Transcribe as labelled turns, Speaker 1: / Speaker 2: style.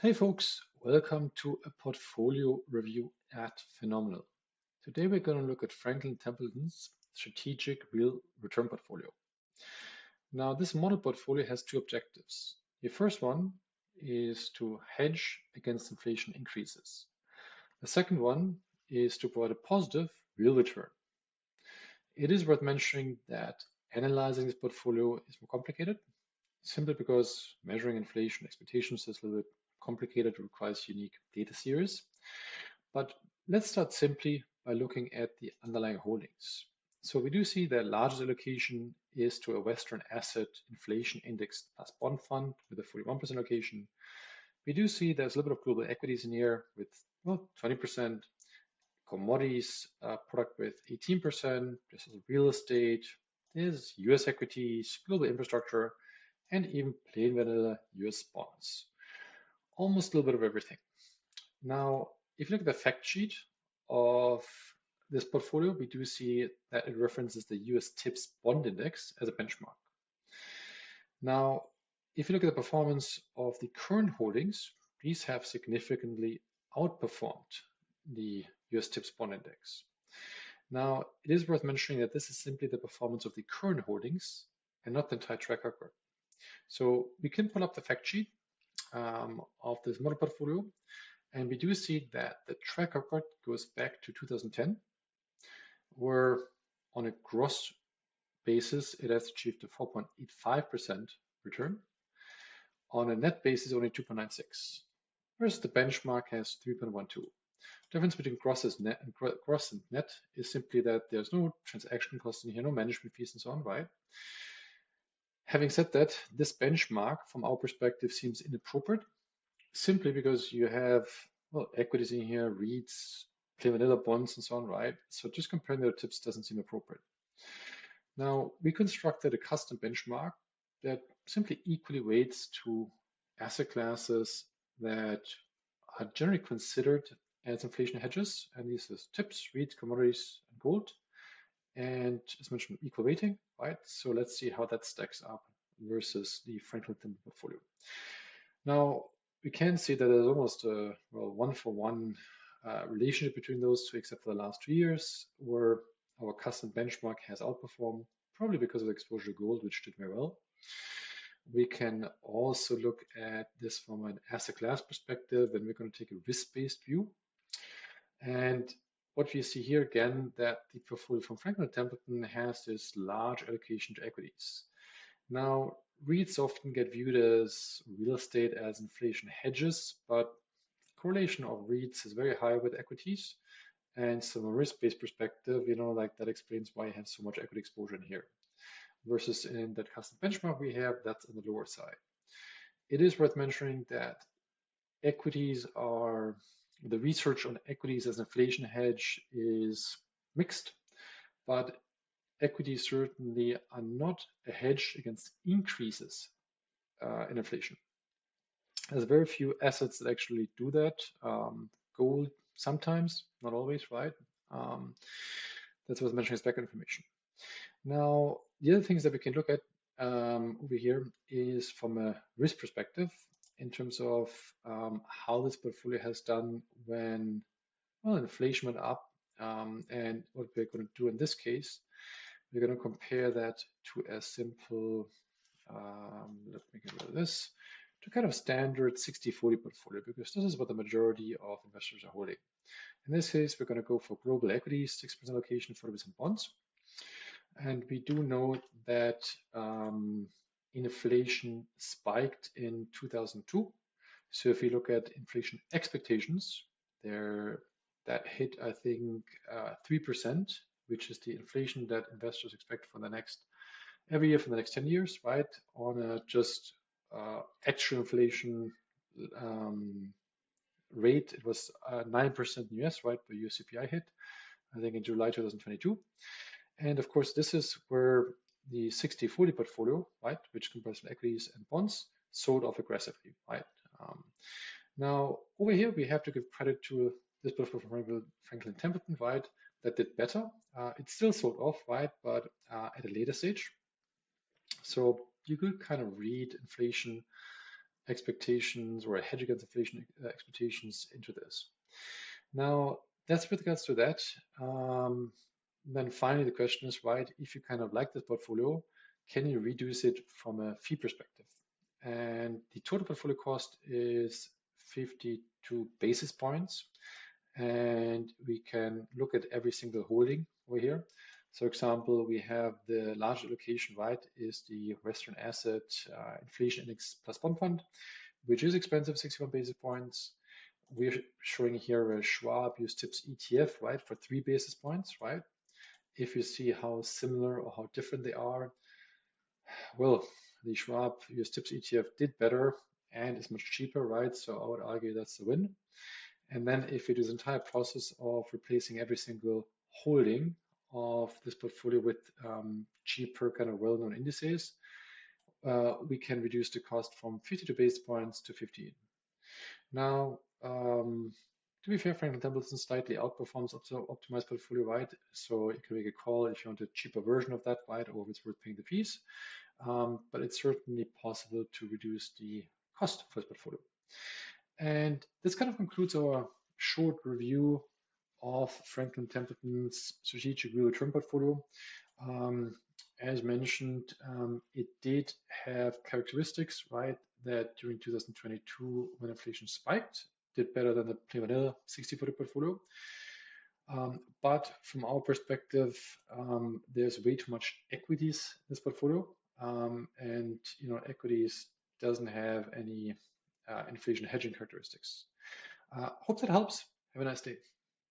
Speaker 1: Hey folks, welcome to a portfolio review at Finominal. Today we're going to look at Franklin Templeton's strategic real return portfolio. Now this model portfolio has two objectives. The first one is to hedge against inflation increases. The second one is to provide a positive real return. It is worth mentioning that analyzing this portfolio is more complicated, simply because measuring inflation expectations is a little bit complicated, requires unique data series. But let's start simply by looking at the underlying holdings. So we do see the largest allocation is to a Western asset inflation index plus bond fund with a 41% allocation. We do see there's a little bit of global equities in here with 20%, commodities product with 18%, there's real estate, there's US equities, global infrastructure, and even plain vanilla US bonds. Almost a little bit of everything. Now, if you look at the fact sheet of this portfolio, we do see that it references the US TIPS bond index as a benchmark. Now, if you look at the performance of the current holdings, these have significantly outperformed the US TIPS bond index. Now, it is worth mentioning that this is simply the performance of the current holdings and not the entire track record. So we can pull up the fact sheet of this model portfolio, and we do see that the track record goes back to 2010, where on a gross basis it has achieved a 4.85% return. On a net basis, only 2.96, whereas the benchmark has 3.12. The difference between gross and net is simply that there's no transaction costs in here, no management fees and so on, right? Having said that, this benchmark from our perspective seems inappropriate, simply because you have equities in here, REITs, plain vanilla bonds and so on, right? So just comparing the tips doesn't seem appropriate. Now, we constructed a custom benchmark that simply equally weights to asset classes that are generally considered as inflation hedges, and these are tips, REITs, commodities, and gold. And as mentioned, equal weighting, right? So let's see how that stacks up versus the Franklin Templeton portfolio. Now, we can see that there's almost a one-for-one relationship between those two, except for the last 2 years, where our custom benchmark has outperformed, probably because of exposure to gold, which did very well. We can also look at this from an asset class perspective, and we're going to take a risk-based view. And what we see here again, that the portfolio from Franklin Templeton has this large allocation to equities. Now, REITs often get viewed as real estate as inflation hedges, but correlation of REITs is very high with equities. And so from a risk-based perspective, like that explains why you have so much equity exposure in here. Versus in that custom benchmark we have, that's on the lower side. It is worth mentioning that equities are the research on equities as an inflation hedge is mixed, but equities certainly are not a hedge against increases in inflation. There's very few assets that actually do that. Gold sometimes, not always, right? That's what's mentioned as background information. Now, the other things that we can look at over here is from a risk perspective, in terms of how this portfolio has done when inflation went up, and what we're going to do in this case, we're going to compare that to a simple, let me get rid of this, to kind of standard 60-40 portfolio, because this is what the majority of investors are holding. In this case, we're going to go for global equities, 6% allocation, 40% bonds. And we do know that inflation spiked in 2002. So if you look at inflation expectations, that hit, I think, 3%, which is the inflation that investors expect for every year for the next 10 years, right? On a just actual inflation rate, it was 9% in the US, right? The US CPI hit, I think, in July 2022. And of course, this is where the 60-40 portfolio, right, which comprises equities and bonds, sold off aggressively, right? Now, over here, we have to give credit to this portfolio from Franklin Templeton, right, that did better. It still sold off, right, but at a later stage. So you could kind of read inflation expectations or a hedge against inflation expectations into this. Now, that's with regards to that. Then finally, the question is, right, if you kind of like this portfolio, can you reduce it from a fee perspective? And the total portfolio cost is 52 basis points. And we can look at every single holding over here. So, example, we have the large allocation, right, is the Western Asset Inflation Index Plus Bond Fund, which is expensive, 61 basis points. We're showing here a Schwab use tips ETF, right, for 3 basis points, right? If you see how similar or how different they are, well, the Schwab use tips ETF did better and is much cheaper, right? So I would argue that's the win. And then if we do this entire process of replacing every single holding of this portfolio with cheaper kind of well-known indices, we can reduce the cost from 52 basis points to 15. Now, to be fair, Franklin Templeton slightly outperforms optimized portfolio, right? So you can make a call if you want a cheaper version of that, right, or if it's worth paying the fees. But it's certainly possible to reduce the cost for this portfolio. And this kind of concludes our short review of Franklin Templeton's strategic real return portfolio. As mentioned, it did have characteristics, right, that during 2022, when inflation spiked, did better than the plain vanilla 60-40 portfolio. But from our perspective, there's way too much equities in this portfolio, and equities doesn't have any inflation hedging characteristics. Hope that helps. Have a nice day.